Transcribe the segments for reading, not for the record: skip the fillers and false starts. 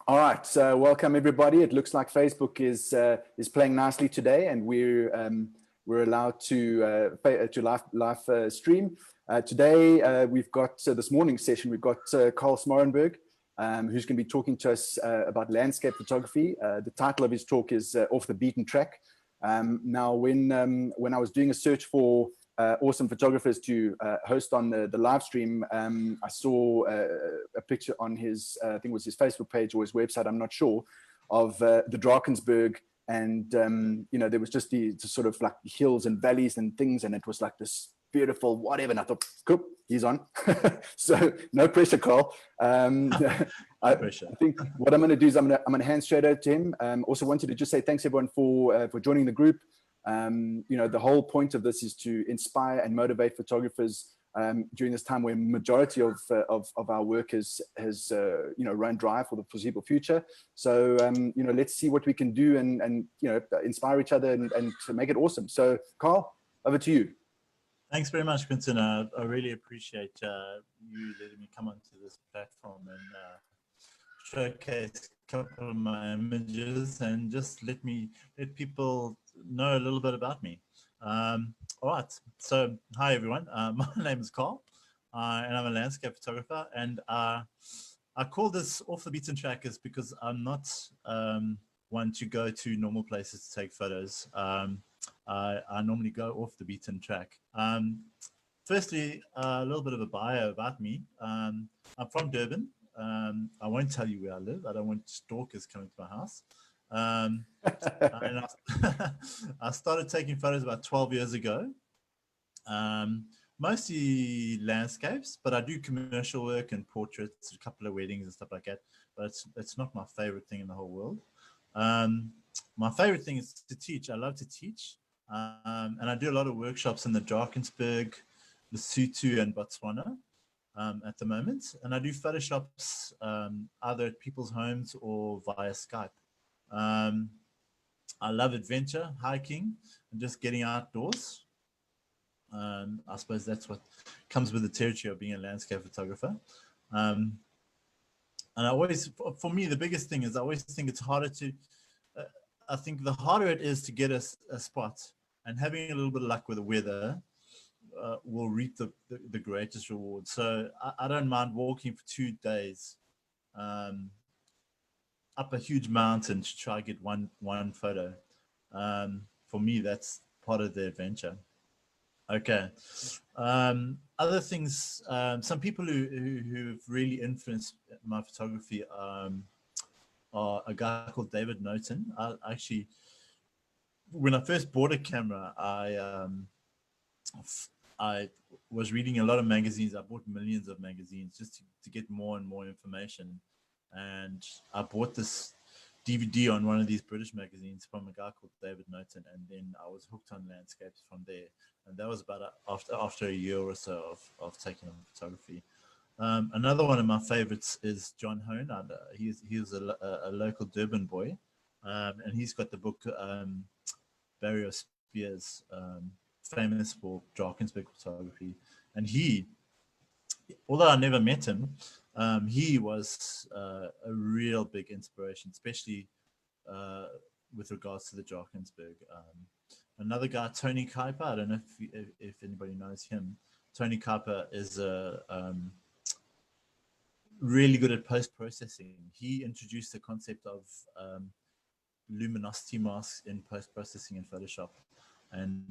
All right, so welcome everybody. It looks like Facebook is playing nicely today, and we're allowed to live stream. Today we've got this morning's session. We've got Carl Smorenburg, who's going to be talking to us about landscape photography. The title of his talk is "Off the Beaten Track." Now, when I was doing a search for awesome photographers to host on the live stream, I saw a picture on his, I think it was his Facebook page or his website, I'm not sure, of the Drakensberg, and there was just the sort of like hills and valleys and things, and it was like this beautiful whatever, and I thought, cool, he's on. So no pressure, Carl. I think what I'm going to do is I'm going to hand straight over to him. Also wanted to just say thanks everyone for joining the group. The whole point of this is to inspire and motivate photographers during this time where majority of our work has run dry for the foreseeable future. So let's see what we can do and inspire each other and to make it awesome. So Carl, over to you. Thanks very much, Quinton. I really appreciate you letting me come onto this platform and showcase a couple of my images and just let people know a little bit about me. All right, so hi everyone. My name is Carl, and I'm a landscape photographer. And I call this Off the Beaten Track is because I'm not one to go to normal places to take photos. I normally go off the beaten track. Firstly, a little bit of a bio about me. I'm from Durban. I won't tell you where I live. I don't want stalkers coming to my house. And I started taking photos about 12 years ago, mostly landscapes, but I do commercial work and portraits, a couple of weddings and stuff like that, but it's not my favorite thing in the whole world. My favorite thing is to teach. I love to teach, and I do a lot of workshops in the Drakensberg, Lesotho and Botswana at the moment, and I do photoshops either at people's homes or via Skype. I love adventure, hiking, and just getting outdoors. I suppose that's what comes with the territory of being a landscape photographer. And I always, for me, the biggest thing is I always think it's harder to, I think the harder it is to get a spot, and having a little bit of luck with the weather will reap the greatest reward. So I don't mind walking for 2 days up a huge mountain to try to get one photo. For me, that's part of the adventure. Okay. Other things, some people who've really influenced my photography are a guy called David Noten. Actually, when I first bought a camera, I was reading a lot of magazines. I bought millions of magazines just to get more and more information. And I bought this DVD on one of these British magazines from a guy called David Noten, and then I was hooked on landscapes from there. And that was about after a year or so of taking on photography. Another one of my favorites is John Hone. He's a local Durban boy, and he's got the book Barrier Spears, famous for Drakensberg photography. And although I never met him, he was a real big inspiration, especially with regards to the Drakensberg. Another guy, Tony Kuiper, I don't know if anybody knows him. Tony Kuiper is really good at post-processing. He introduced the concept of luminosity masks in post-processing in Photoshop, and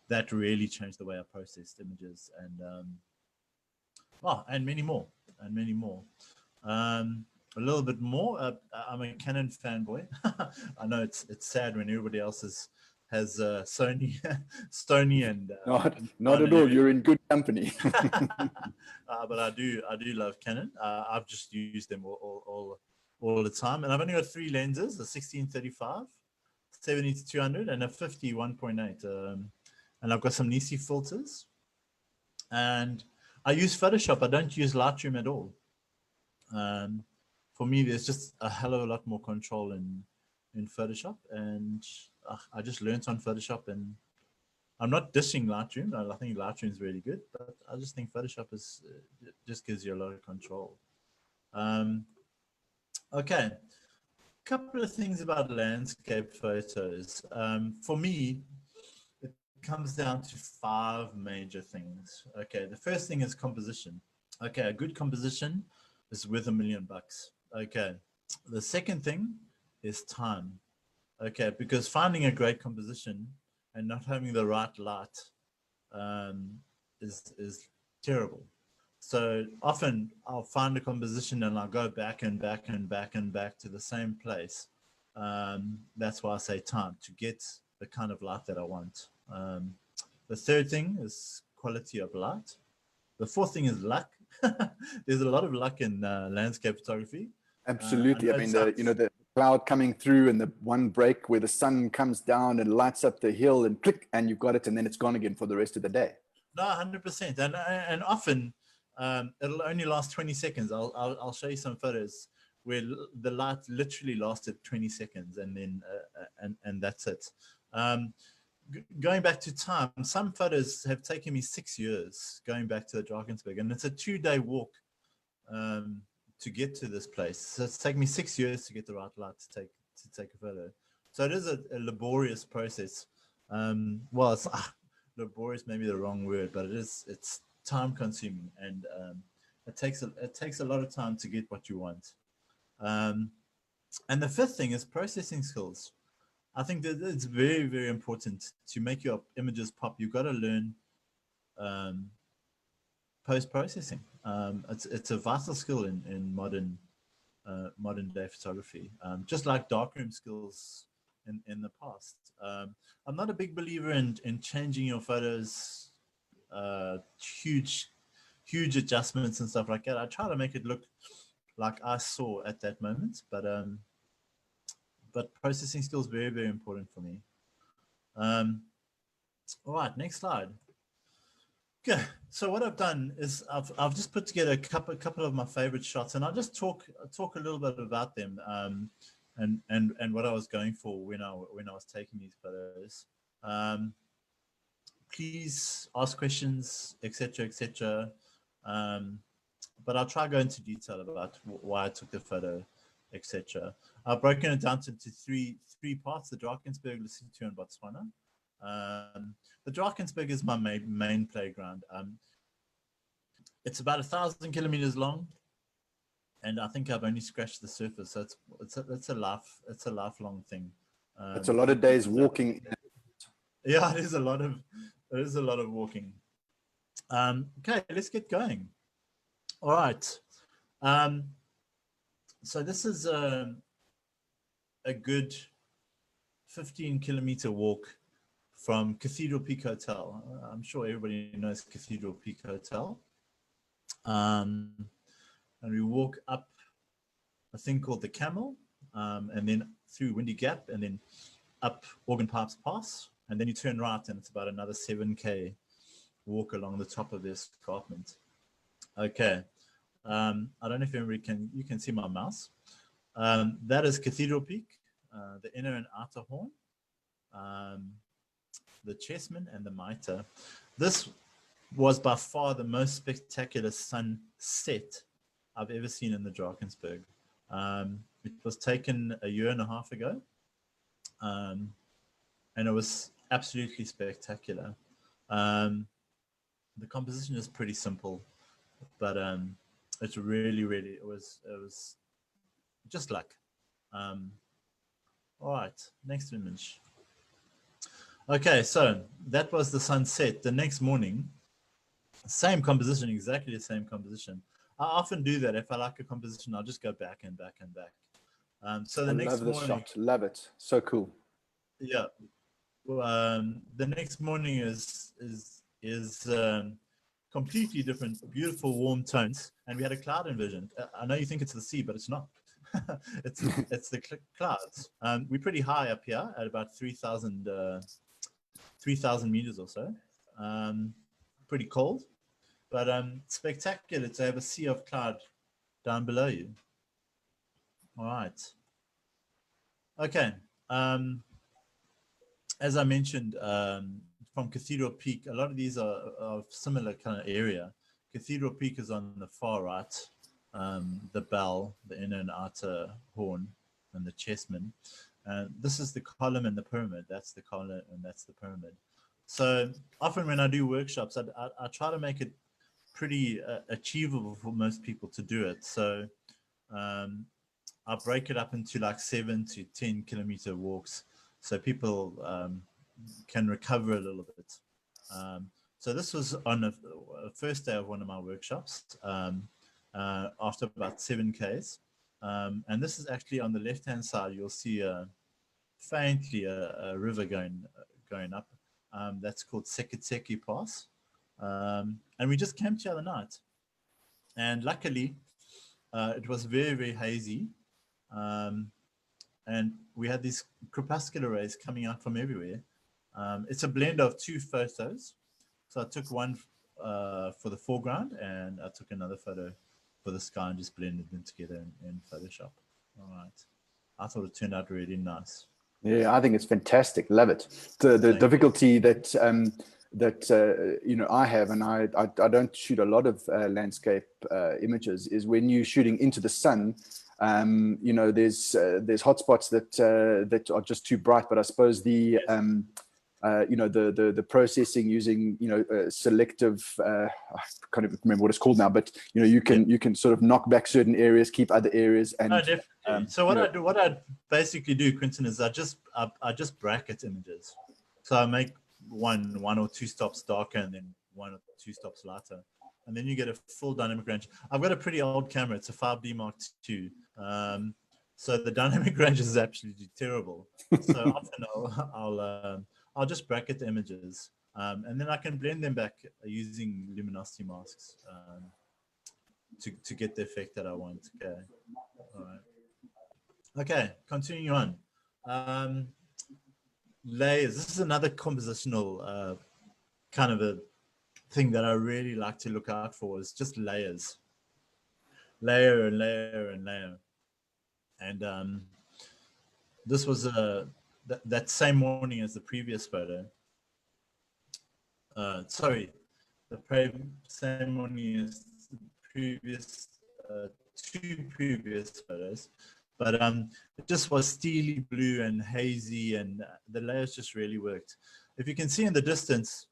that really changed the way I processed images, and many more, a little bit more. I'm a Canon fanboy. I know it's sad when everybody else has Sony, and not at all. You're in good company. But I do love Canon. I've just used them all the time, and I've only got 3 lenses: a 16-35, 70-200, and a 50 1.8. And I've got some Nisi filters, and I use Photoshop. I don't use Lightroom at all. For me, there's just a hell of a lot more control in Photoshop, and I just learned on Photoshop. And I'm not dishing Lightroom. I think Lightroom is really good, but I just think Photoshop just gives you a lot of control. Okay, couple of things about landscape photos. For me, it comes down to 5 major things. Okay, the first thing is composition. Okay, a good composition is worth $1,000,000. Okay, the second thing is time. Okay, because finding a great composition and not having the right light is terrible. So often I'll find a composition and I'll go back and back and back and back to the same place. That's why I say time, to get the kind of light that I want. The third thing is quality of light. The fourth thing is luck. There's a lot of luck in landscape photography. Absolutely. I mean, the cloud coming through and the one break where the sun comes down and lights up the hill and click, and you've got it, and then it's gone again for the rest of the day. No, 100%. And often it'll only last 20 seconds. I'll show you some photos where the light literally lasted 20 seconds and then and that's it. Going back to time, some photos have taken me 6 years going back to the Drakensberg, and it's a 2-day walk to get to this place. So it's taken me 6 years to get the right light to take a photo. So it is a laborious process. Well, it's laborious, maybe the wrong word, but it's time consuming, and it takes a lot of time to get what you want. And the fifth thing is processing skills. I think that it's very, very important to make your images pop. You've got to learn post-processing. It's a vital skill in modern day photography, just like darkroom skills in the past. I'm not a big believer in changing your photos, huge adjustments and stuff like that. I try to make it look like I saw at that moment, but processing skills very, very important for me. All right, next slide. Okay, so what I've done is I've just put together a couple of my favorite shots, and I'll just talk a little bit about them, and what I was going for when I was taking these photos. Please ask questions, etc., etc. But I'll try to go into detail about why I took the photo, etc. I've broken it down to three parts: the Drakensberg, Lesotho, and Botswana. The Drakensberg is my main playground. It's about 1,000 kilometers long, and I think I've only scratched the surface. So it's a lifelong thing. It's a lot of days walking. Yeah, it is a lot of walking. Okay, let's get going. All right. So this is a good 15-kilometer walk from Cathedral Peak Hotel. I'm sure everybody knows Cathedral Peak Hotel. And we walk up a thing called the Camel, and then through Windy Gap, and then up Organ Pipes Pass, and then you turn right, and it's about another 7K walk along the top of this escarpment. Okay. I don't know if you can see my mouse. That is Cathedral Peak, the inner and outer horn, the Chessman, and the Mitre. This was by far the most spectacular sunset I've ever seen in the Drakensberg. It was taken a year and a half ago, and it was absolutely spectacular. The composition is pretty simple, but it's really, it was just luck. All right, next image. Okay, so that was the sunset. The next morning, same composition, exactly the same composition. I often do that. If I like a composition, I'll just go back and back and back. So the next morning, shot. Love it. So cool. Yeah. The next morning is completely different, beautiful, warm tones, and we had a cloud inversion. I know you think it's the sea, but it's not. it's the clouds. We're pretty high up here at about 3,000 meters or so. Pretty cold, but spectacular to have a sea of cloud down below you. All right. Okay. As I mentioned, from Cathedral Peak, a lot of these are of similar kind of area. Cathedral Peak is on the far right. the bell, the inner and outer horn, and the chessman. And this is the column and the pyramid. That's the column and that's the pyramid. So often when I do workshops, I try to make it pretty achievable for most people to do it. So I break it up into like 7 to 10 kilometer walks, so people can recover a little bit. So this was on a first day of one of my workshops after about 7 Ks. And this is actually on the left-hand side. You'll see faintly a river going up. That's called Sekitseki Pass. And we just camped the other night. And luckily, it was very, very hazy. And we had these crepuscular rays coming out from everywhere. It's a blend of 2 photos. So I took one for the foreground, and I took another photo for the sky and just blended them together in Photoshop. All right. I thought it turned out really nice. Yeah, I think it's fantastic. Love it. The difficulty that I have, and I don't shoot a lot of landscape images, is when you're shooting into the sun. There's hotspots that are just too bright. But I suppose the processing using selective, I can't even remember what it's called now, but you can sort of knock back certain areas, keep other areas, and definitely. So what I basically do, Quentin, is I just bracket images. So I make one or two stops darker and then 1 or 2 stops lighter, and then you get a full dynamic range. I've got a pretty old camera; it's a 5D Mark II. So the dynamic range is absolutely terrible. So often I'll just bracket the images, and then I can blend them back using luminosity masks to get the effect that I want. Okay, all right. Okay, continuing on. Layers. This is another compositional kind of a thing that I really like to look out for, is just layers. Layer and layer and layer. And this was that same morning as the previous photo. Sorry, same morning as the previous 2 previous photos. But it just was steely blue and hazy, and the layers just really worked. If you can see in the distance,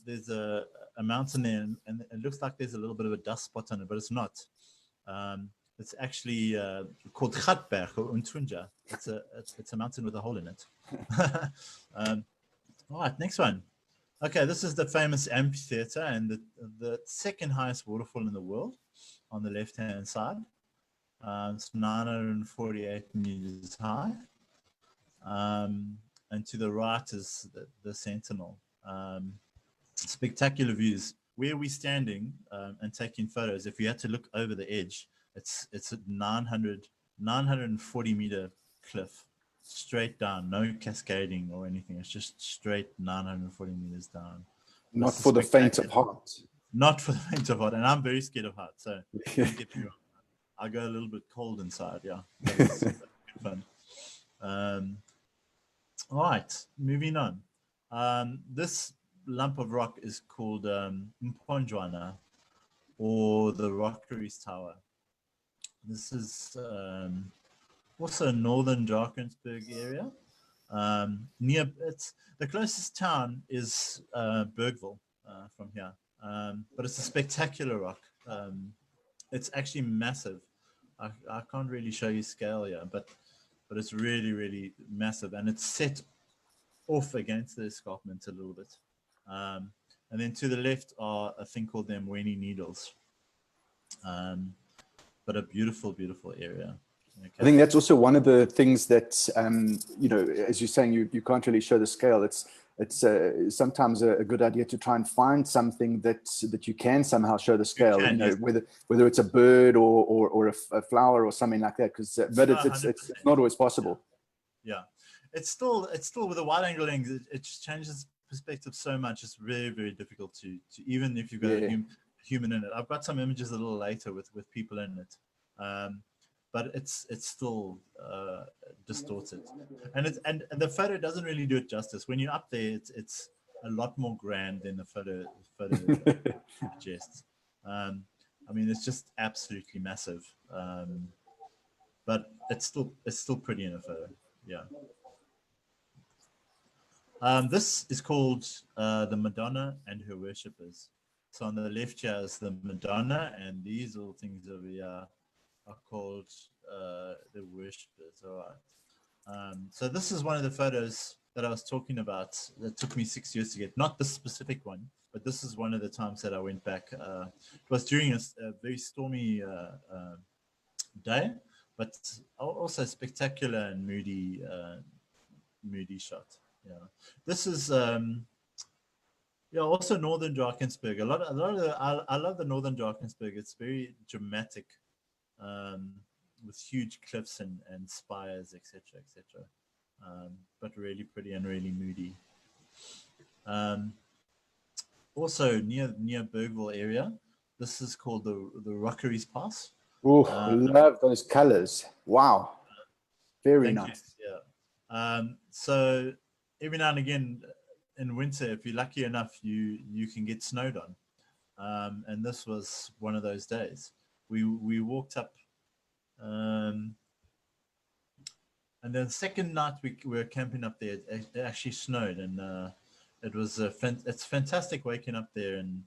there's a mountain there, and it looks like there's a little bit of a dust spot on it, but it's not. It's actually called Gatberg or Untunja. It's a mountain with a hole in it. All right, next one. Okay, this is the famous amphitheater and the second highest waterfall in the world on the left-hand side. It's 948 meters high. And to the right is the Sentinel. Spectacular views. Where we're standing and taking photos, if you had to look over the edge, it's a 940 meter cliff, straight down, no cascading or anything. It's just straight 940 meters down. Not for the faint of heart. Not for the faint of heart. And I'm very scared of heights, so don't get me wrong. I go a little bit cold inside, yeah. That's good fun. All right, moving on. This lump of rock is called Mponjwana, or the Rockeries Tower. This is also northern Drakensberg area. The closest town is Bergville from here, but it's a spectacular rock. It's actually massive. I can't really show you scale here, but it's really, really massive, and it's set off against the escarpment a little bit. And then to the left are a thing called the Mweni Needles, but a beautiful, beautiful area. Okay. I think that's also one of the things that, as you're saying, you can't really show the scale. It's sometimes a good idea to try and find something that you can somehow show the scale. Yes. Whether it's a bird or a flower or something like that. But it's not always possible. Yeah, it's still with a wide angle lens. It just changes perspective so much. It's very, very difficult to even if you've got a human in it. I've got some images a little later with people in it. But it's still distorted, and the photo doesn't really do it justice. When you're up there, it's a lot more grand than the photo suggests. I mean, it's just absolutely massive. But it's still pretty in a photo. Yeah. This is called the Madonna and her worshippers. So on the left here is the Madonna, and these little things over here are called the worshippers. All right. So this is one of the photos that I was talking about that took me 6 years to get. Not the specific one, but this is one of the times that I went back. It was during a very stormy day, but also spectacular and moody shot. Yeah, this is also northern Drakensberg. I love the northern Drakensberg. It's very dramatic, with huge cliffs and spires, etc., etc. But really pretty and really moody. Also near Bergville area, this is called the Rockeries Pass. Oh, love those colors! Wow, very nice. You. Yeah. So every now and again in winter, if you're lucky enough, you can get snowed on, and this was one of those days. We walked up, and then the second night we were camping up there. It actually snowed, and it was it's fantastic waking up there and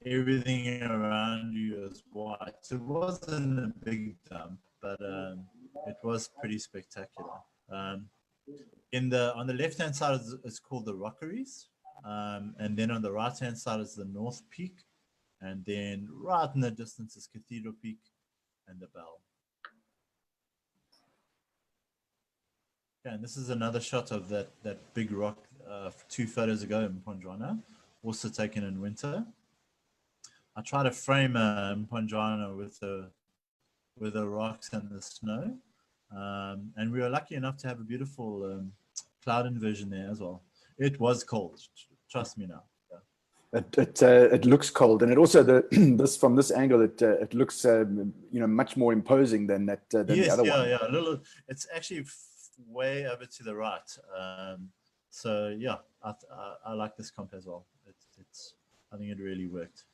everything around you is white. It wasn't a big dump, but it was pretty spectacular. On the left hand side is called the Rockeries, and then on the right hand side is the North Peak, and then right in the distance is Cathedral Peak and the Bell. Okay, and this is another shot of that big rock 2 photos ago in Ponjwana, also taken in winter. I try to frame Ponjwana with the rocks and the snow, and we were lucky enough to have a beautiful cloud inversion there as well. It was cold, trust me now. Yeah. It looks cold, and it also from this angle it looks much more imposing than the other one. Yeah, a little. It's actually way over to the right. So yeah, I like this comp as well. I think it really worked.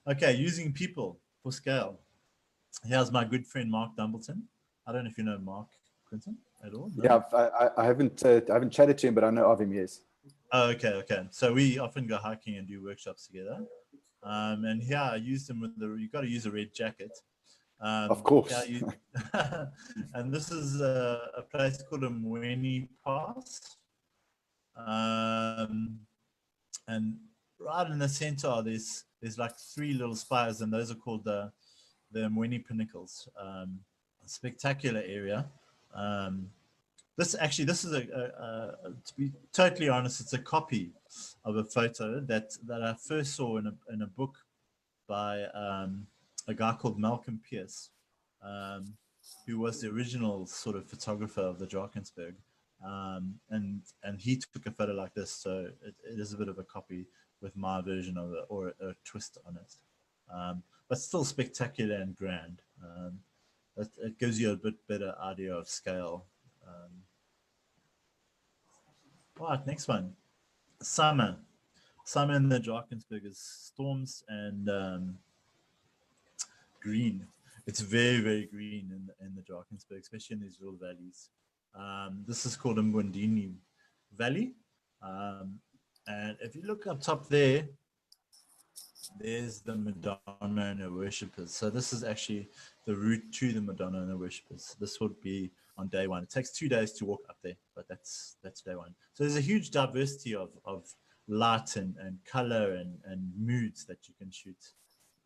Okay, using people for scale. Here's my good friend Mark Dumbleton. I don't know if you know Mark Quinton at all. No? Yeah, I haven't chatted to him, but I know of him. Yes. Oh, okay. So we often go hiking and do workshops together. And here I used him with you got to use a red jacket. Of course. And this is a place called a Mweni Pass. And right in the center, there's like 3 little spires, and those are called the Mweni Pinnacles. Spectacular area. This is to be totally honest, it's a copy of a photo that I first saw in a book by a guy called Malcolm Pierce, who was the original sort of photographer of the Drakensberg. And he took a photo like this, so it is a bit of a copy with my version of it, or a twist on it, but still spectacular and grand. It gives you a bit better idea of scale. Right, next one. Summer in the Drakensberg is storms and green. It's very, very green in the Drakensberg, especially in these little valleys. This is called Mgwandini Valley. And if you look up top there's the Madonna and her worshippers. So this is actually the route to the Madonna and her worshippers. This would be on day 1. It takes 2 days to walk up there, but that's day 1. So there's a huge diversity of light and color and moods that you can shoot.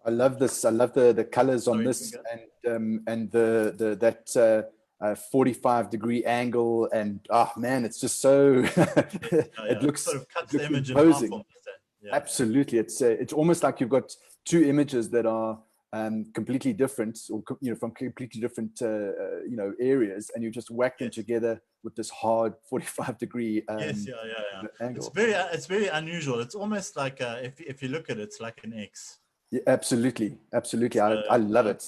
I love this. I love the colors on this, and that 45-degree angle, and man, it's just so it looks sort of cuts the image imposing. in half. Absolutely, it's almost like you've got 2 images that are completely different, or from completely different areas, and you just whack them together with this hard 45-degree angle. It's very unusual. It's almost like if you look at it, it's like an X. Yeah, absolutely. So, I love it.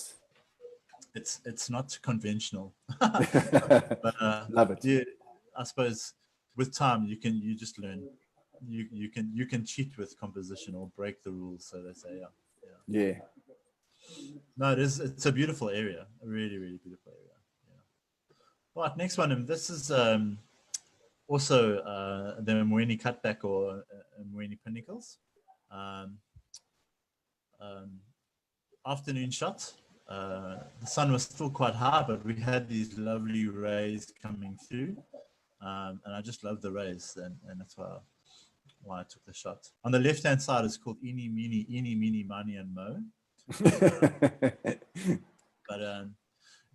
It's not conventional, but love it. Yeah, I suppose with time you just learn. You can cheat with composition or break the rules, so they say. Yeah. No, it is. It's a beautiful area. A really, really beautiful area. Yeah. Right, next one. This is also the Moeni cutback or Moeni pinnacles. Um, um, Afternoon shot. The sun was still quite high, but we had these lovely rays coming through. And I just love the rays, and that's why I took the shot. On the left-hand side, it's called Eeny, Meeny, Miny, and Mo. But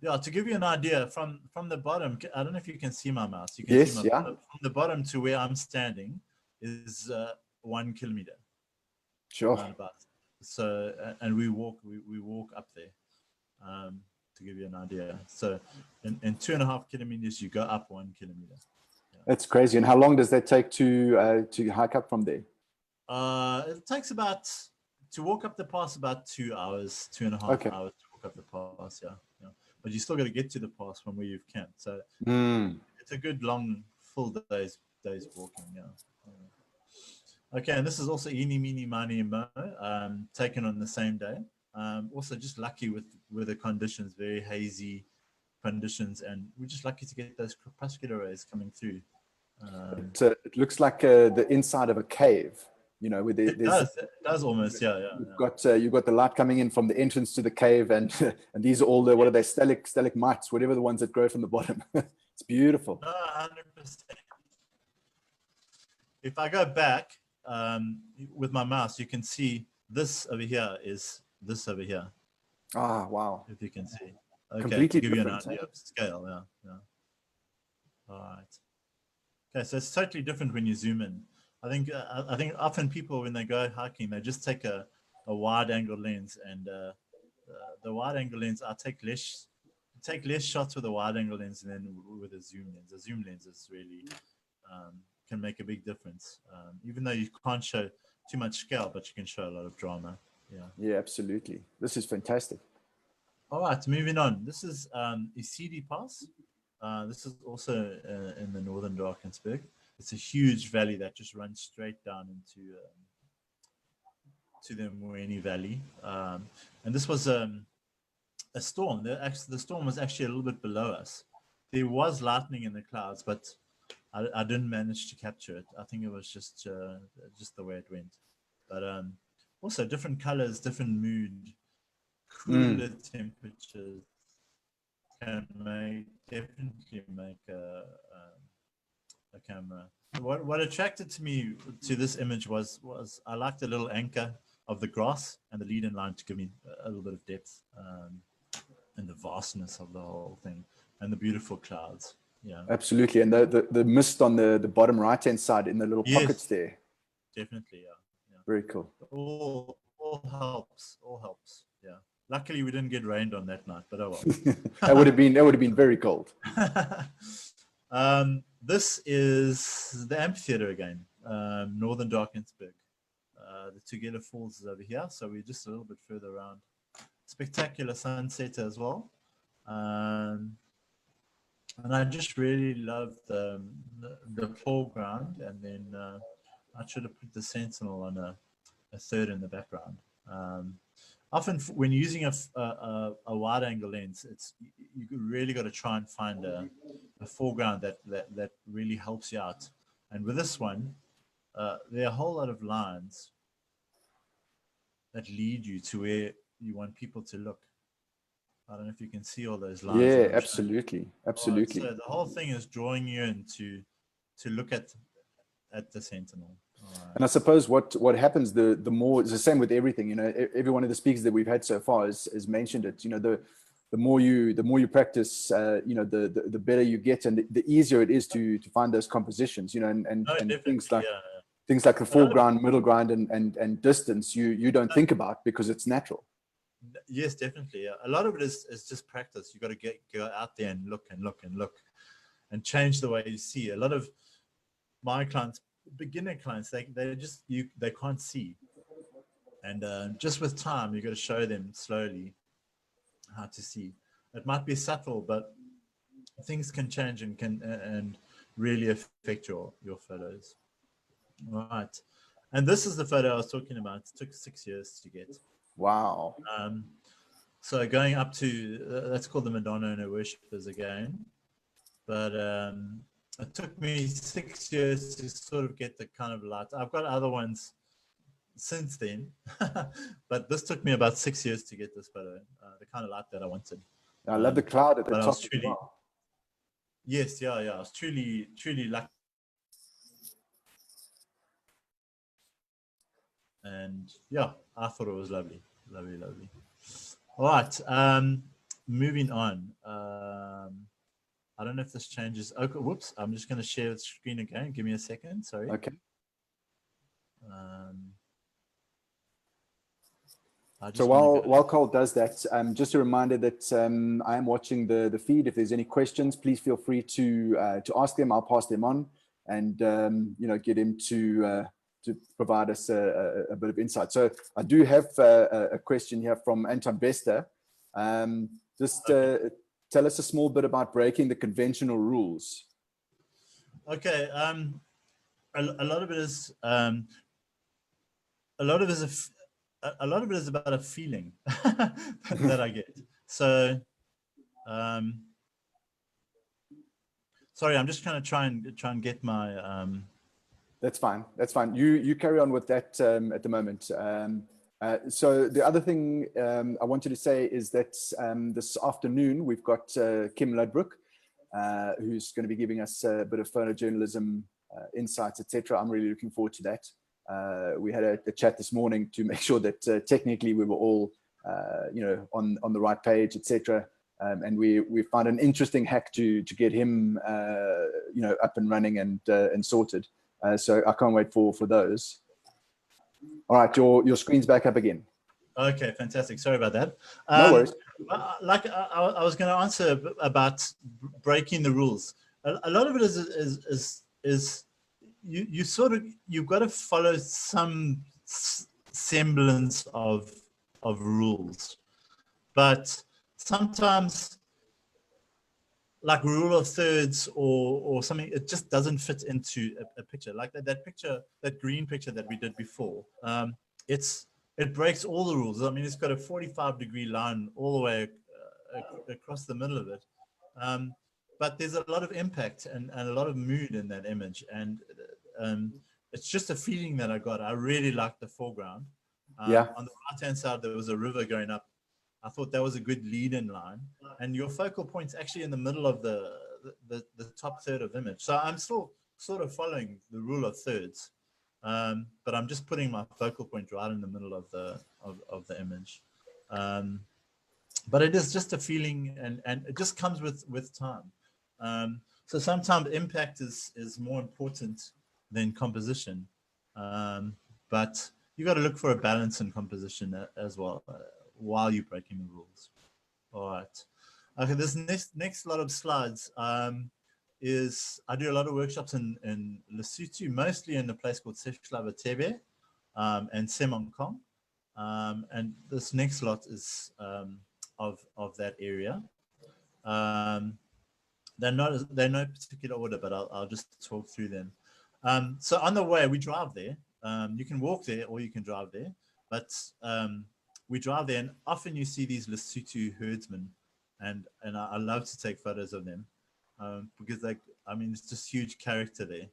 yeah, to give you an idea, from the bottom, I don't know if you can see my mouse. You can see Yes, my yeah. from the bottom to where I'm standing is 1 kilometer. Sure. About. So, and we walk up there to give you an idea. So, in 2.5 kilometers, you go up 1 kilometer. Yeah. That's crazy. And how long does that take to hike up from there? It takes to walk up the pass about 2 hours, 2.5 Okay. hours to walk up the pass. Yeah. But you still got to get to the pass from where you've camped. So it's a good long full days walking. Yeah. Okay, and this is also Eeny, Meeny, Miny, and Mo, taken on the same day. Also just lucky with the conditions, very hazy conditions, and we're just lucky to get those crepuscular rays coming through. It looks like the inside of a cave, you know, with it does almost, yeah. You've got the light coming in from the entrance to the cave, and and these are all the, what are they, stalagmites, whatever the ones that grow from the bottom. It's beautiful. No, 100%. If I go back with my mouse, you can see this over here is this over here. Ah, wow. If you can see. Okay, Completely to give you an different, idea of scale, yeah. All right. Okay, so it's totally different when you zoom in. I think often people, when they go hiking, they just take a wide angle lens, and the wide angle lens, I take less shots with a wide angle lens than with a zoom lens. A zoom lens is really can make a big difference, even though you can't show too much scale, but you can show a lot of drama. Yeah, absolutely. This is fantastic. All right, moving on. This is Isidi Pass. This is also in the northern Drakensberg. It's a huge valley that just runs straight down into to the Moeni Valley. And this was a storm. The storm was actually a little bit below us. There was lightning in the clouds, but I didn't manage to capture it. I think it was just the way it went. But also different colors, different mood, cooler temperatures can definitely make a camera. What attracted to me to this image was I liked the little anchor of the grass and the lead-in line to give me a little bit of depth and the vastness of the whole thing and the beautiful clouds. Yeah, absolutely. And the mist on the bottom right hand side in the little pockets there. Definitely, yeah. Very cool. All helps. Yeah. Luckily, we didn't get rained on that night, but oh well. that would have been very cold. This is the amphitheater again, northern Drakensberg. The Tugela Falls is over here, so we're just a little bit further around. Spectacular sunset as well. And I just really love the foreground, and then I should have put the Sentinel on a third in the background. Often when using a wide angle lens, you really got to try and find a foreground that really helps you out. And with this one, there are a whole lot of lines that lead you to where you want people to look. I don't know if you can see all those lines. Yeah, absolutely. So the whole thing is drawing you in to look at the Sentinel. And I suppose what happens the more, it's the same with everything, you know, every one of the speakers that we've had so far has mentioned it, you know, the more you practice, you know, the better you get, and the easier it is to find those compositions, you know, and things like the foreground, middle ground, and distance you don't think about because it's natural. Yes, definitely. Yeah. A lot of it is just practice. You got to go out there and look and change the way you see. A lot of my clients, beginner clients, they can't see, and just with time you got to show them slowly how to see. It might be subtle, but things can change and really affect your photos. Right. And this is the photo I was talking about. It took 6 years to get. Wow. So going up to, that's called the Madonna and her worshippers again. But it took me 6 years to sort of get the kind of light. I've got other ones since then, but this took me about 6 years to get this photo, the kind of light that I wanted. I love the cloud at the but top. I was truly, yes, yeah, I was truly lucky. And yeah, I thought it was lovely. All right, moving on. I don't know if this changes. Oh, whoops! I'm just going to share the screen again. Give me a second. Sorry. Okay. So while Cole does that, just a reminder that I am watching the feed. If there's any questions, please feel free to ask them. I'll pass them on, and get him to provide us a bit of insight. So I do have a question here from Anton Bester. Tell us a small bit about breaking the conventional rules. Okay. A lot of it is a lot of it is about a feeling that I get. So, sorry, I'm just going to try and get my. That's fine. You carry on with that at the moment. So the other thing I wanted to say is that this afternoon we've got Kim Ludbrook, who's going to be giving us a bit of photojournalism insights, etc. I'm really looking forward to that. We had a chat this morning to make sure that technically we were all on the right page, etc. And we found an interesting hack to get him up and running and sorted. So I can't wait for those. All right, your screen's back up again. Okay, fantastic. Sorry about that. No worries. Like I was going to answer about breaking the rules. A lot of it is you've got to follow some semblance of rules, but sometimes, like rule of thirds or something, it just doesn't fit into a picture. Like that picture, that green picture that we did before. It breaks all the rules. I mean, it's got a 45-degree line all the way across the middle of it. But there's a lot of impact and a lot of mood in that image. And it's just a feeling that I got. I really liked the foreground. On the right-hand side, there was a river going up. I thought that was a good lead-in line. And your focal point's actually in the middle of the top third of the image. So I'm still sort of following the rule of thirds. But I'm just putting my focal point right in the middle of the image. But it is just a feeling, and it just comes with time. So sometimes impact is more important than composition. But you got to look for a balance in composition as well while you're breaking the rules. All right. Okay, this next lot of slides is I do a lot of workshops in Lesotho, mostly in a place called Seshlava Tebe and Semongkong. And this next lot is of that area. They're no particular order, but I'll just talk through them. So on the way, we drive there. You can walk there or you can drive there, but we drive there, and often you see these Lesotho herdsmen, and I love to take photos of them because it's just huge character there,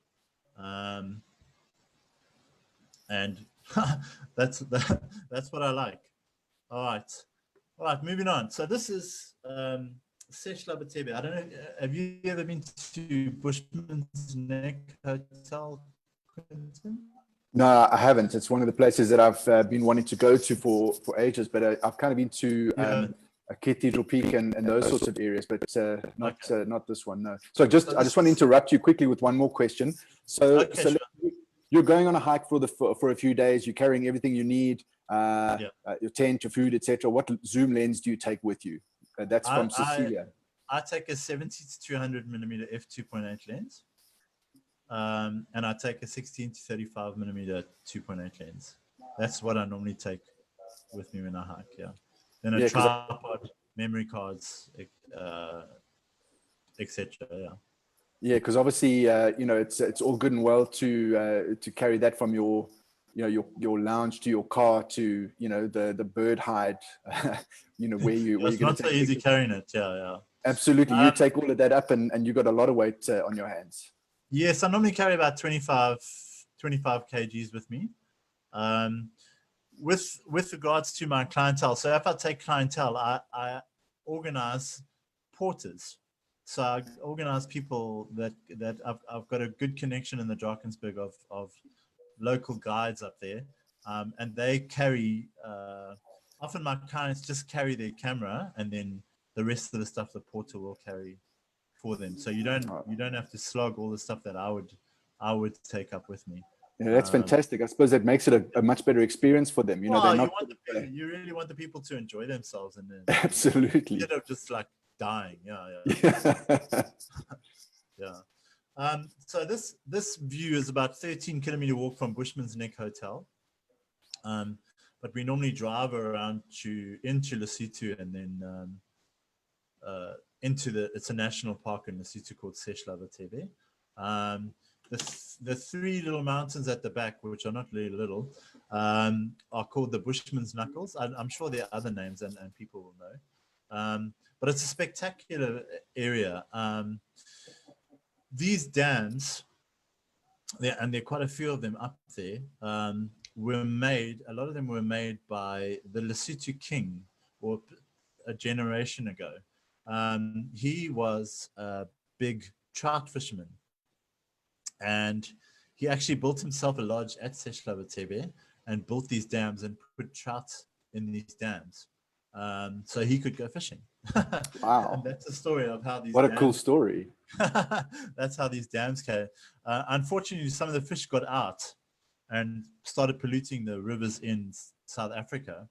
and that's what I like. All right, moving on. So this is Seshlava Tebe. I don't know. Have you ever been to Bushman's Neck Hotel, Quentin? No, I haven't. It's one of the places that I've been wanting to go to for ages, but I've kind of been to a Cathedral Peak and those sorts of areas, but not this one. No. So I just want to interrupt you quickly with one more question. So sure. You're going on a hike for a few days. You're carrying everything you need, your tent, your food, etc. What zoom lens do you take with you? That's from Cecilia. I take a 70 to 200 millimeter f2.8 lens. And I take a 16 to 35 millimeter 2.8 lens. That's what I normally take with me when I hike. Yeah. Then a tripod, memory cards, etc. Yeah. Yeah, because obviously, it's all good and well to carry that from your your lounge to your car to the bird hide, where you're It's going not to so take easy pictures. carrying it. Yeah. Absolutely, you take all of that up, and you got a lot of weight on your hands. Yes, I normally carry about 25 kgs with me. With regards to my clientele, so if I take clientele, I organize porters. So I organize people that I've got a good connection in the Drakensberg of local guides up there, and they carry. Often my clients just carry their camera, and then the rest of the stuff the porter will carry for them. So you don't have to slog all the stuff that I would take up with me. Yeah, that's fantastic. I suppose that makes it a much better experience for them. Well, they're not. you really want the people to enjoy themselves, and Absolutely, instead of just like dying. Yeah. So this view is about 13-kilometer walk from Bushman's Neck Hotel. But we normally drive around into Lesotho and then it's a national park in Lesotho called Seshlavatebe. The three little mountains at the back, which are not really little, are called the Bushman's Knuckles. I'm sure there are other names and people will know. But it's a spectacular area. These dams, and there are quite a few of them up there, a lot of them were made by the Lesotho king or a generation ago. He was a big trout fisherman, and he actually built himself a lodge at Seshlavatebe and built these dams and put trout in these dams, so he could go fishing. Wow. And that's the story of how these What a cool story. That's how these dams came. Unfortunately, some of the fish got out and started polluting the rivers in South Africa.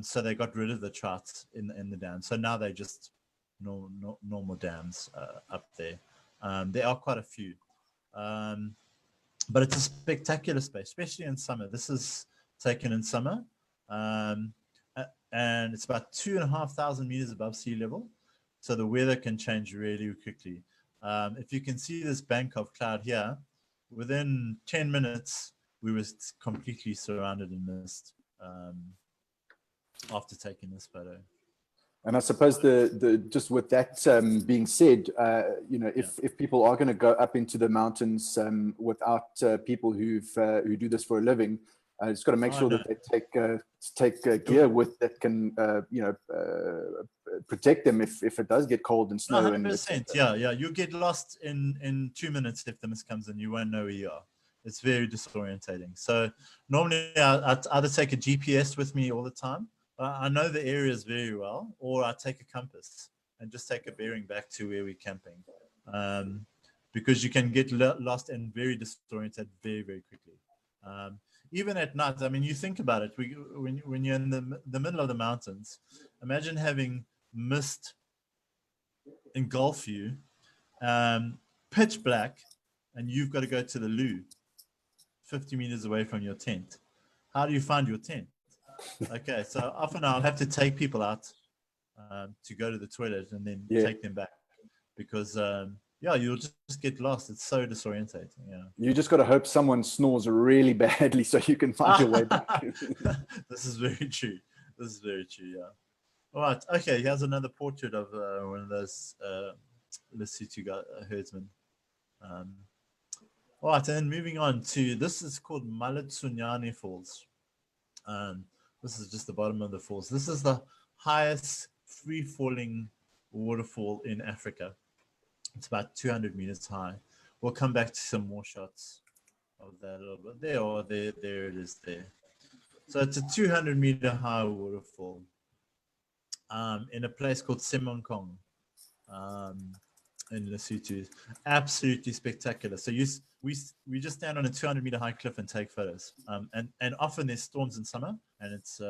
So they got rid of the trout in the dam. So now they're just normal dams up there. There are quite a few. But it's a spectacular space, especially in summer. This is taken in summer. And it's about 2,500 meters above sea level. So the weather can change really quickly. If you can see this bank of cloud here, within 10 minutes, we were completely surrounded in mist after taking this photo. And I suppose just with that being said, if people are going to go up into the mountains without people who do this for a living, just got to make sure that they take gear with that can protect them if it does get cold and snow. 100%. Yeah. You get lost in 2 minutes if the mist comes in. You won't know where you are. It's very disorientating. So normally I either take a GPS with me all the time. I know the areas very well, or I take a compass and just take a bearing back to where we're camping, because you can get lost and very disoriented very, very quickly. Even at night, I mean, you think about it. When you're in the middle of the mountains, imagine having mist engulf you, pitch black, and you've got to go to the loo 50 meters away from your tent. How do you find your tent? Okay, so often I'll have to take people out to go to the toilet and then take them back, because you'll just get lost. It's so disorientating. Yeah, you just got to hope someone snores really badly so you can find your way back. This is very true. Yeah. All right. Okay. Here's another portrait of one of those Lesotho herdsmen. All right, and then moving on to this is called Malatsunyane Falls. This is just the bottom of the falls. This is the highest free-falling waterfall in Africa. It's about 200 meters high. We'll come back to some more shots of that a little bit. There it is there. So it's a 200-meter high waterfall in a place called Smorenburg in Lesotho. Absolutely spectacular. So we just stand on a 200-meter high cliff and take photos. And often there's storms in summer, and it's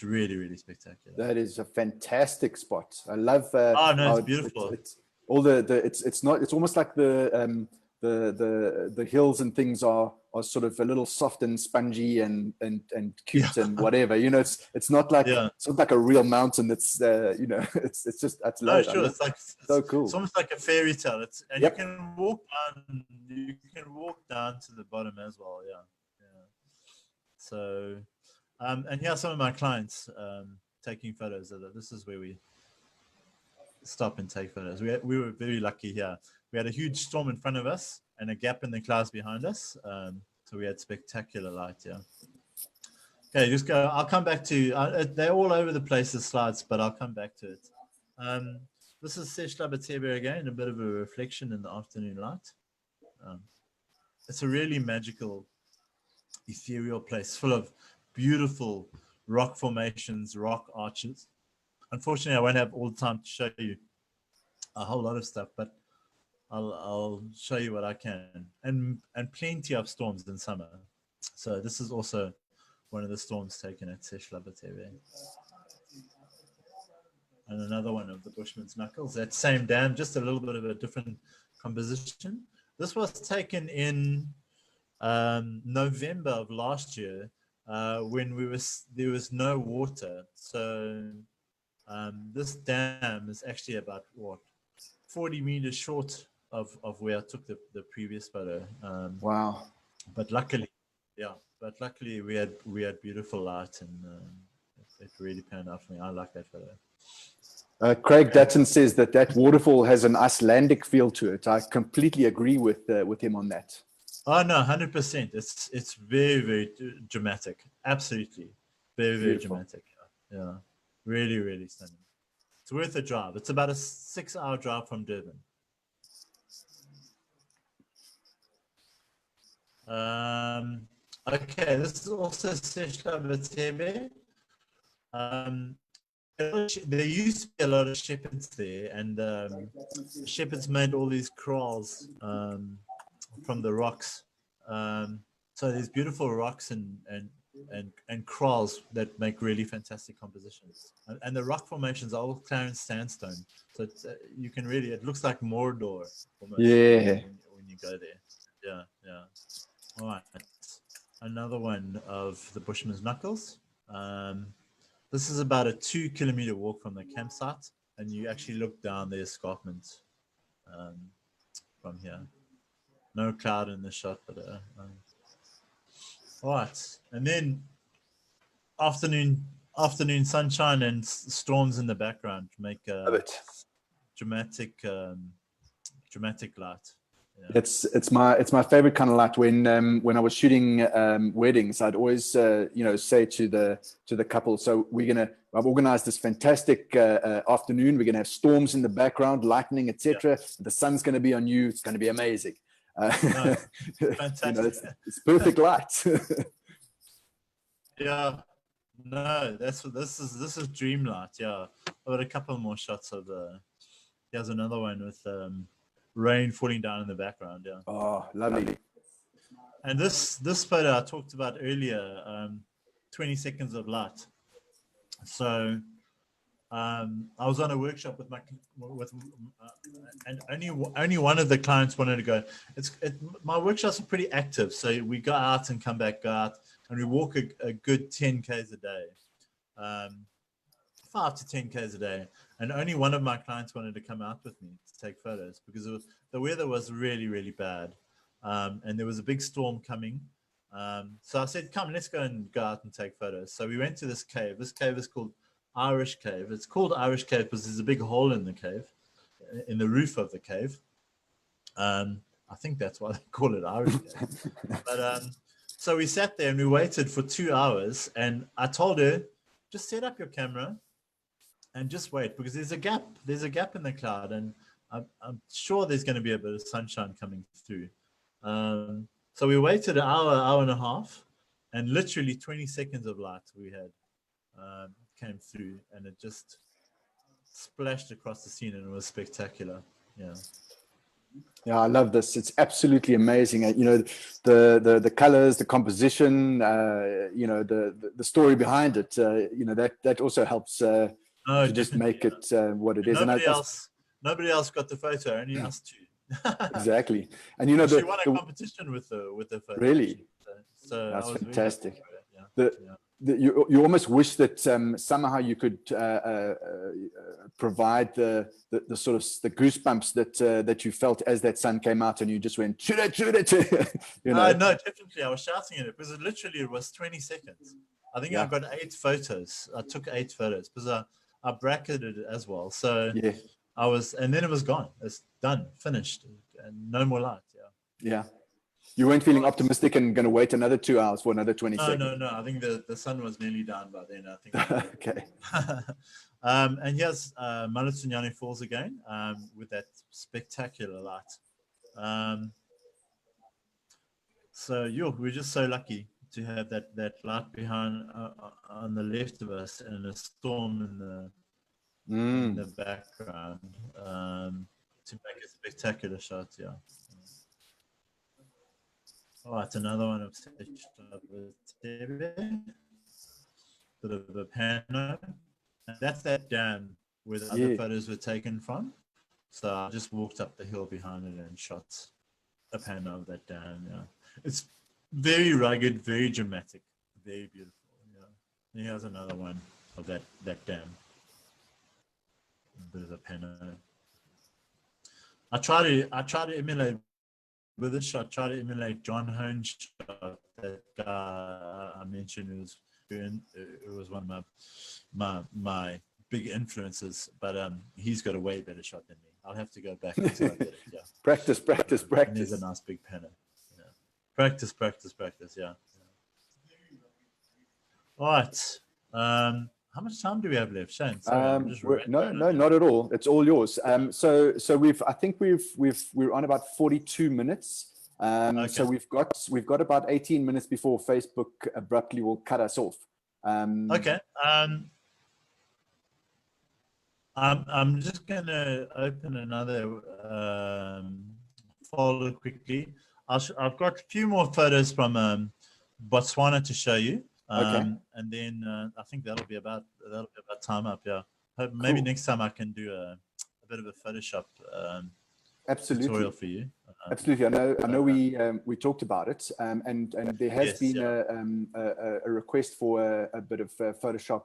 really, really spectacular. That is a fantastic spot. I love. It's beautiful. It's all it's almost like the hills and things are sort of a little soft and spongy and cute and whatever. It's not like it's not like a real mountain. That's it's just that's no, sure. It's like so cool. It's almost like a fairy tale. You can walk down. You can walk down to the bottom as well. Yeah. So, and here are some of my clients taking photos of it. This is where we stop and take photos. We were very lucky here. We had a huge storm in front of us and a gap in the clouds behind us. So we had spectacular light, yeah. Okay, just go. I'll come back to, they're all over the place, the slides, but I'll come back to it. This is Smorenburg again, a bit of a reflection in the afternoon light. It's a really magical, ethereal place full of beautiful rock formations, rock arches. Unfortunately, I won't have all the time to show you a whole lot of stuff, but I'll show you what I can. And plenty of storms in summer. So this is also one of the storms taken at Smorenburg. And another one of the Bushman's Knuckles. That same dam, just a little bit of a different composition. This was taken in November of last year when there was no water. So this dam is actually about, what, 40 meters short of where I took the previous photo. Wow. But luckily, we had beautiful light, and it really panned out for me. I like that photo. Craig Dutton says that waterfall has an Icelandic feel to it. I completely agree with him on that. Oh no, 100%. It's very, very dramatic. Absolutely, very, very dramatic. Yeah, really, really stunning. It's worth a drive. It's about a 6-hour drive from Durban. Okay, this is also Smorenburg. There used to be a lot of shepherds there, and shepherds made all these kraals from the rocks. So there's beautiful rocks and kraals that make really fantastic compositions. And the rock formations are all Clarence sandstone. So it's, you can really, it looks like Mordor almost when you go there. Yeah, yeah. All right. Another one of the Bushman's Knuckles. This is about a 2-kilometer walk from the campsite, and you actually look down the escarpment from here. No cloud in the shot, but all right. And then afternoon sunshine and storms in the background make dramatic light. Yeah. It's my favorite kind of light. When I was shooting weddings, I'd always say to the couple, so I've organized this fantastic afternoon. We're gonna have storms in the background, lightning, etc. The sun's gonna be on you. It's gonna be amazing. Fantastic. It's perfect light. Yeah. No, this is dream light. Yeah. I've got a couple more shots of here's another one with rain falling down in the background. Yeah. Oh, lovely. And this photo I talked about earlier, 20 seconds of light. So I was on a workshop and only one of the clients wanted to go. My workshops are pretty active, so we go out and come back, and we walk a good 10 k's a day, 5 to 10 k's a day. And only one of my clients wanted to come out with me to take photos because the weather was really, really bad. And there was a big storm coming. So I said, come, let's go out and take photos. So we went to this cave. This cave is called Irish Cave. It's called Irish Cave because there's a big hole in the cave, in the roof of the cave. I think that's why they call it Irish Cave. But so we sat there and we waited for 2 hours. And I told her, just set up your camera and just wait because there's a gap. There's a gap in the cloud, and I'm sure there's going to be a bit of sunshine coming through. So we waited an hour and a half, and literally 20 seconds of light we had came through, and it just splashed across the scene, and it was spectacular. Yeah. Yeah, I love this. It's absolutely amazing. The colors, the composition, the story behind it. That also helps. To just make it what it is. Nobody else got the photo, only us two. Exactly. And she won a competition with the photo. Really? So that's fantastic. Yeah. you almost wish that somehow you could provide the sort of the goosebumps that you felt as that sun came out and you just went shoot it, you know. No, definitely. I was shouting at it because it was 20 seconds. I think I got 8 photos. I took 8 photos because I bracketed it as well. So yeah, and then it was gone. It's done, finished, and no more light. Yeah. You weren't feeling optimistic and going to wait another 2 hours for another 20 seconds. No. I think the sun was nearly down by then. I think. Okay. And here's Malutsunyane Falls again with that spectacular light. So we're just so lucky to have that light behind on the left of us and a storm in the background to make a spectacular shot. Yeah. Oh, it's another one of Tebe. Bit of a pano. And that's that dam where the other photos were taken from. So I just walked up the hill behind it and shot a pano of that dam. Yeah, it's very rugged, very dramatic, very beautiful. Yeah, here's another one of that dam. A bit of a pano. I try to emulate with this shot. Try to emulate John Hone's shot. That guy I mentioned it was one of my big influences, but he's got a way better shot than me. I'll have to go back and get it. Yeah. Practice. And there's a nice big pano. Yeah. Practice. Yeah. All right. How much time do we have left, Shane? Sorry, no, not at all. It's all yours. So I think we're on about 42 minutes. Okay. So we've got about 18 minutes before Facebook abruptly will cut us off. Okay. I'm just gonna open another folder quickly. I've got a few more photos from Botswana to show you. Okay. And then I think that'll be about time up. Yeah. Maybe next time I can do a bit of a Photoshop tutorial for you. Absolutely. I know we talked about it, and there has been a request for a bit of Photoshop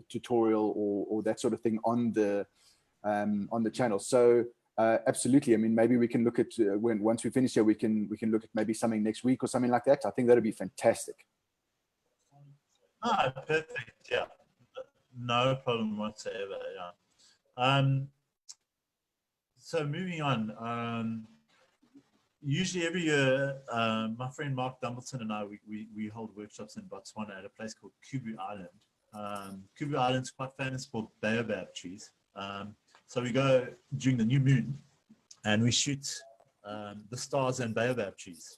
tutorial or that sort of thing on the channel. So absolutely. I mean, maybe we can look at once we finish here, we can look at maybe something next week or something like that. I think that'd be fantastic. Ah, perfect. Yeah, no problem whatsoever. Yeah. So moving on. Usually every year, my friend Mark Dumbleton and I we hold workshops in Botswana at a place called Kubu Island. Kubu Island's quite famous for baobab trees. So we go during the new moon, and we shoot the stars and baobab trees.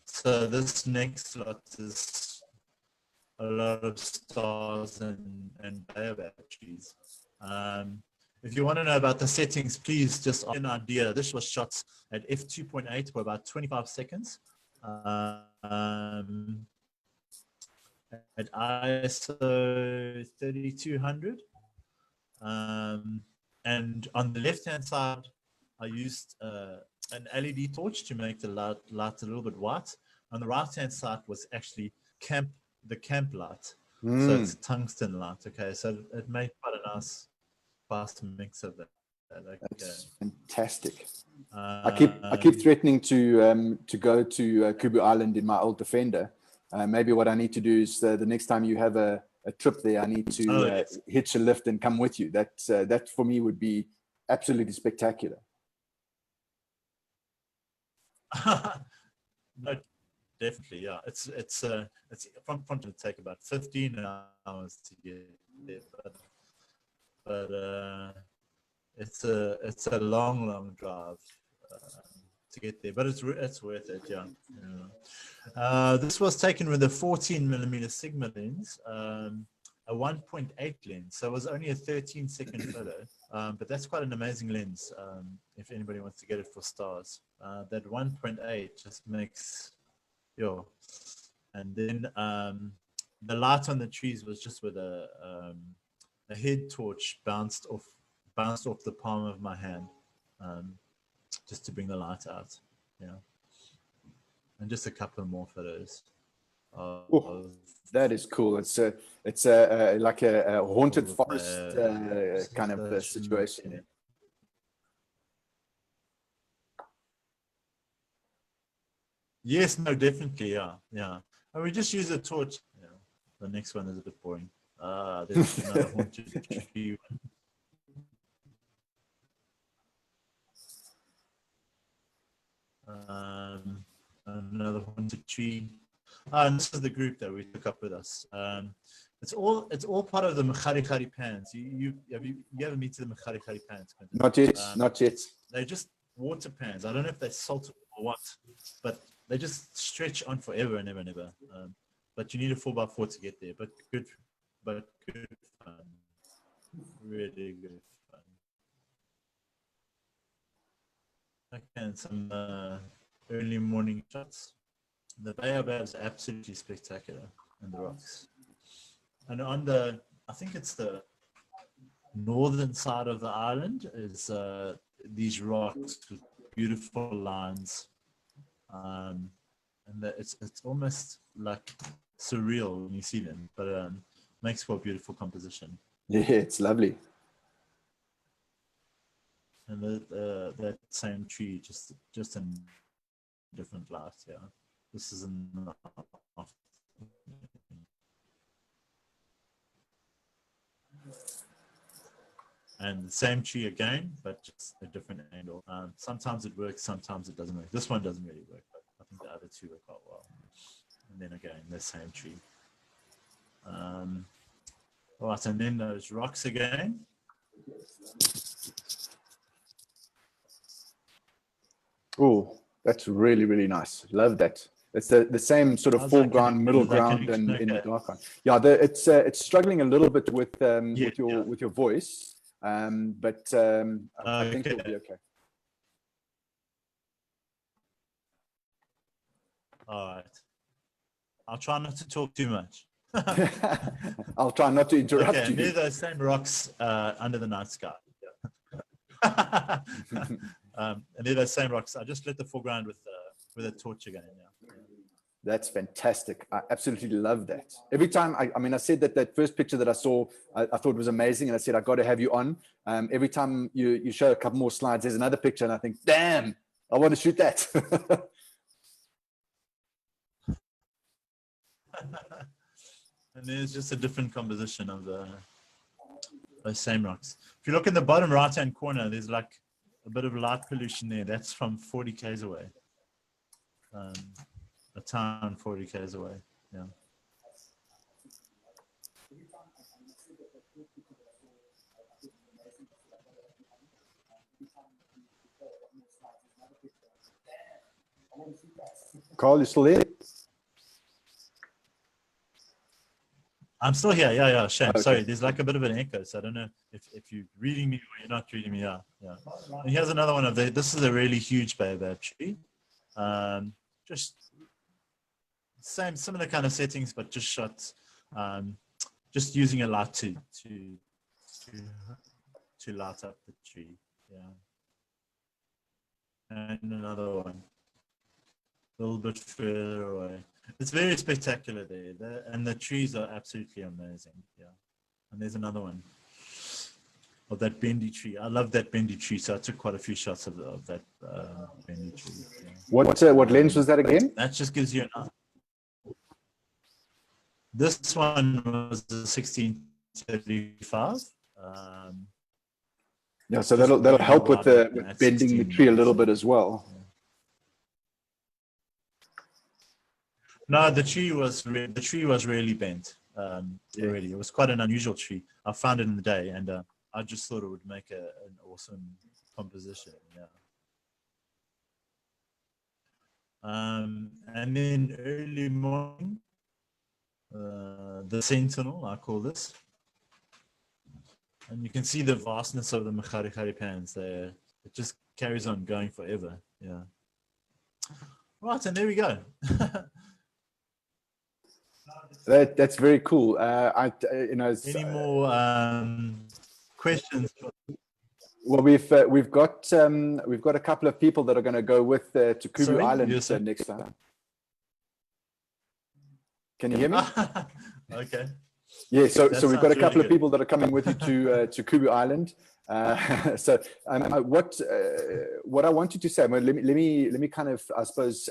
So this next lot is a lot of stars and baobab trees. If you want to know about the settings, please just get an idea. This was shot at f2.8 for about 25 seconds. At ISO 3200. And on the left-hand side, I used an LED torch to make the light a little bit white. On the right-hand side was actually the camp light. So it's tungsten light. Okay, so it made quite a nice fast mix of that. Okay. That's fantastic. I keep threatening to go to Kubu Island in my old Defender. Maybe what I need to do is the next time you have a trip there, I need to hitch a lift and come with you. That for me would be absolutely spectacular. No, definitely, yeah. It's from to take about 15 hours to get there, but it's a long drive to get there, but it's worth it. Yeah. This was taken with a 14mm Sigma lens, a 1.8 lens, so it was only a 13-second photo, but that's quite an amazing lens if anybody wants to get it for stars. That 1.8 just makes and then the light on the trees was just with a head torch bounced off the palm of my hand, just to bring the light out. Yeah, and just a couple more photos. Oh, that is cool. It's like a haunted forest kind of situation. Yeah. Yes, no, definitely, yeah. And we just use a torch. Yeah. The next one is a bit boring. There's another haunted tree. Another haunted tree. And this is the group that we took up with us. It's all part of the Mkhari pans. You ever meet the Mkhari pans? Not yet, not yet. They're just water pans. I don't know if they're salted or what, but they just stretch on forever and ever and ever. But you need a 4x4 to get there. But good fun. Really good fun. Okay, and some early morning shots. The baobab is absolutely spectacular in the rocks. And on I think it's the northern side of the island is these rocks with beautiful lines. And it's almost like surreal when you see them, but makes for a beautiful composition. Yeah, it's lovely. And that same tree, just in different light. Yeah, this is in the and the same tree again, but just a different angle. Sometimes it works, sometimes it doesn't work. This one doesn't really work, but I think the other two work quite well. And then again, the same tree. All right, and then those rocks again. Oh, that's really, really nice. Love that. It's the same sort of foreground, middle ground, and in the dark one. Yeah, it's struggling a little bit with your voice, but I think it'll be okay. All right. I'll try not to talk too much. I'll try not to interrupt you. Near those same rocks under the night sky. And near those same rocks, I just lit the foreground with a torch again. Yeah. That's fantastic. I absolutely love that. Every time, I said that first picture that I saw, I thought was amazing, and I said I got to have you on. Every time you show a couple more slides, there's another picture, and I think, damn, I want to shoot that. And there's just a different composition of those same rocks. If you look in the bottom right-hand corner, there's like a bit of light pollution there. That's from 40 k's away. A town 40 k's away. Yeah. Carl, you still there? I'm still here. Yeah. Shame. Okay. Sorry, there's like a bit of an echo, so I don't know if you're reading me or you're not reading me. Yeah. And here's another one of this is a really huge baobab tree. Just similar kind of settings, but just shot, just using a light to light up the tree. Yeah. And another one, a little bit further away. It's very spectacular there, and the trees are absolutely amazing. Yeah. And there's another one of that bendy tree. I love that bendy tree, so I took quite a few shots of that bendy tree. Yeah. What lens was that again? That just gives you an. This one was the 1635. Yeah, so that'll help with bending the tree a little bit as well. No, the tree was really bent. Really, it was quite an unusual tree. I found it in the day, and I just thought it would make an awesome composition. Yeah. And then early morning, the sentinel, I call this, and you can see the vastness of the Mkhari pans there. It just carries on going forever. Yeah. Right, and there we go. That's very cool. Any more questions? Well, we've got a couple of people that are going to go with to Kubu Island next time. Can you hear me? Okay. Yeah, so That we've got a sounds couple really of people that are coming with you to Kubu Island. What I wanted to say, well, let me kind of, I suppose,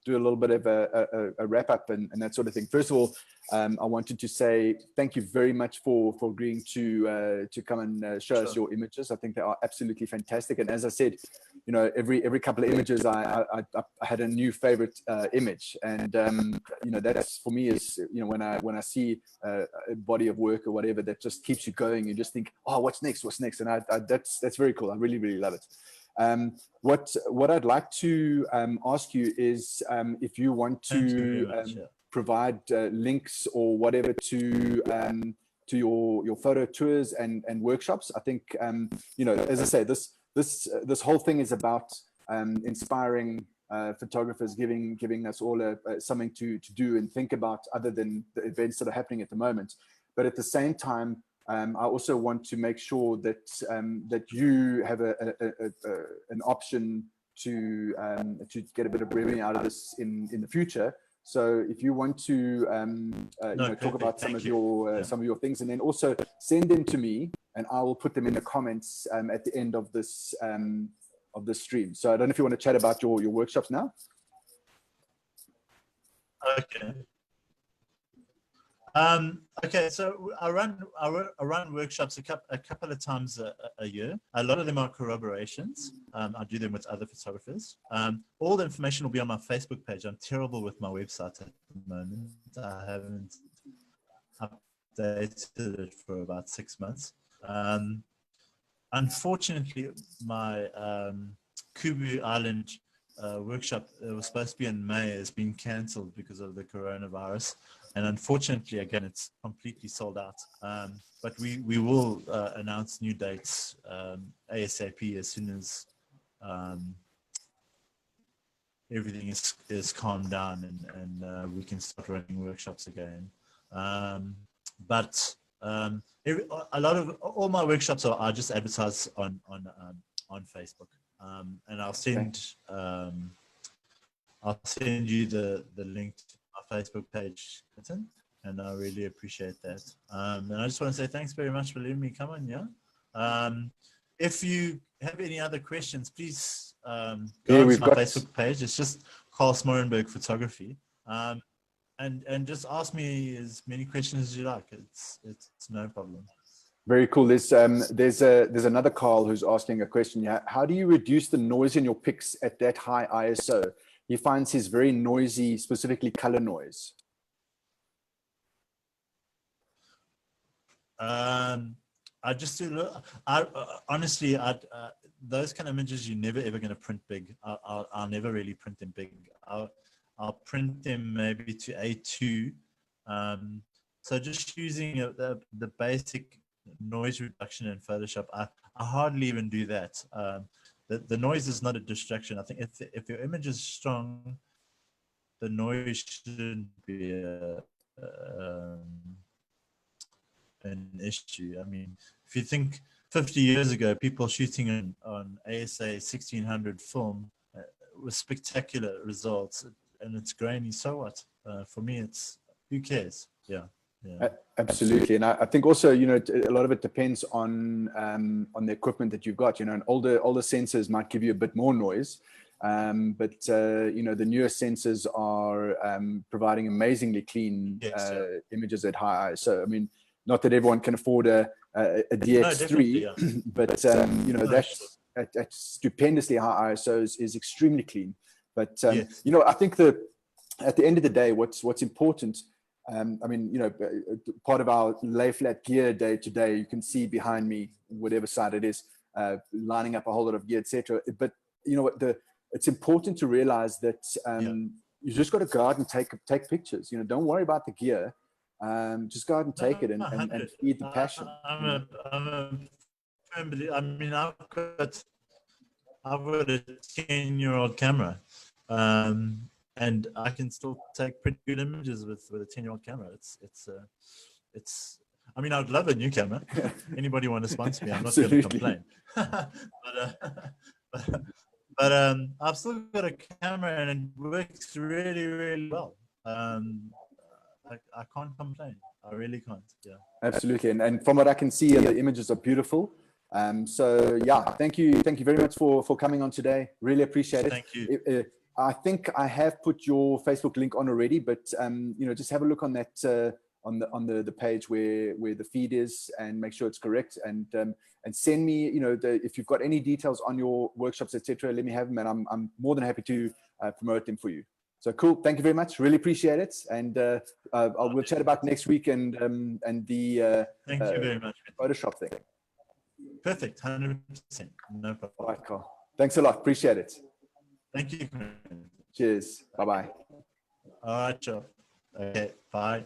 do a little bit of a wrap up and that sort of thing. First of all, I wanted to say thank you very much for agreeing to come and show us your images. I think they are absolutely fantastic. And as I said, you know, every couple of images, I had a new favorite image, and you know, that's for me is, you know, when I see a body of work or whatever that just keeps you going, you just think, oh, what's next, and that's very cool. I really love it. What I'd like to ask you is if you want to provide links or whatever to your photo tours and workshops. I think you know, as I say, this whole thing is about inspiring photographers, giving us all something to do and think about other than the events that are happening at the moment. But at the same time, I also want to make sure that that you have an option to get a bit of revenue out of this in the future. So if you want to you know, talk about some of your things, and then also send them to me, and I will put them in the comments at the end of this stream. So I don't know if you want to chat about your workshops now. Okay. Okay, so I run workshops a couple of times a year. A lot of them are corroborations. I do them with other photographers. All the information will be on my Facebook page. I'm terrible with my website at the moment. I haven't updated it for about 6 months. Unfortunately, my Kubu Island workshop that was supposed to be in May has been cancelled because of the coronavirus. And unfortunately, again, it's completely sold out. But we will announce new dates ASAP as soon as everything is calmed down and we can start running workshops again. But all my workshops are just advertised on Facebook, and I'll send you the link to my Facebook page, and I really appreciate that. And I just want to say thanks very much for letting me come on. Yeah. If you have any other questions, please go to my Facebook page. It's just Carl Smorenburg Photography. And just ask me as many questions as you like. It's no problem. Very cool. There's another Carl who's asking a question. How do you reduce the noise in your pics at that high ISO? He finds his very noisy, specifically color noise. I just do. Honestly, those kind of images you're never ever going to print big. I'll never really print them big. I'll print them maybe to A2. So just using the basic noise reduction in Photoshop, I hardly even do that. The noise is not a distraction. I think if your image is strong, the noise shouldn't be an issue. I mean, if you think 50 years ago, people shooting on ASA 1600 film with spectacular results, and it's grainy, so what? For me, it's who cares? Yeah. Absolutely. And I think also, you know, a lot of it depends on the equipment that you've got. You know, and older sensors might give you a bit more noise, but you know, the newer sensors are providing amazingly clean images at high ISO. So I mean, not that everyone can afford a DX3, but you know, that's at stupendously high ISO is extremely clean. But you know, I think at the end of the day, what's important. I mean, you know, part of our lay flat gear day to day, you can see behind me, whatever side it is, lining up a whole lot of gear, etc. But you know what, it's important to realize that you just got to go out and take pictures. You know, don't worry about the gear. Just go out and take it and feed the passion. I mean, I've got a 10-year-old camera. And I can still take pretty good images with a 10-year-old camera. It's. I mean, I'd love a new camera. Anybody want to sponsor me? I'm not going to complain. but I've still got a camera and it works really, really well. I can't complain. I really can't. Yeah. Absolutely. And from what I can see, the images are beautiful. So yeah, thank you very much for coming on today. Really appreciate it. Thank you. I think I have put your Facebook link on already, but just have a look on that on the page where the feed is, and make sure it's correct, and send me if you've got any details on your workshops, etc. Let me have them, and I'm more than happy to promote them for you. So cool. Thank you very much. Really appreciate it. And we'll chat about next week and the Thank you very much. Photoshop thing. Perfect. 100%. No problem. All right, Carl. Thanks a lot. Appreciate it. Thank you. Cheers. Bye-bye. All right, Joe. Okay. Bye.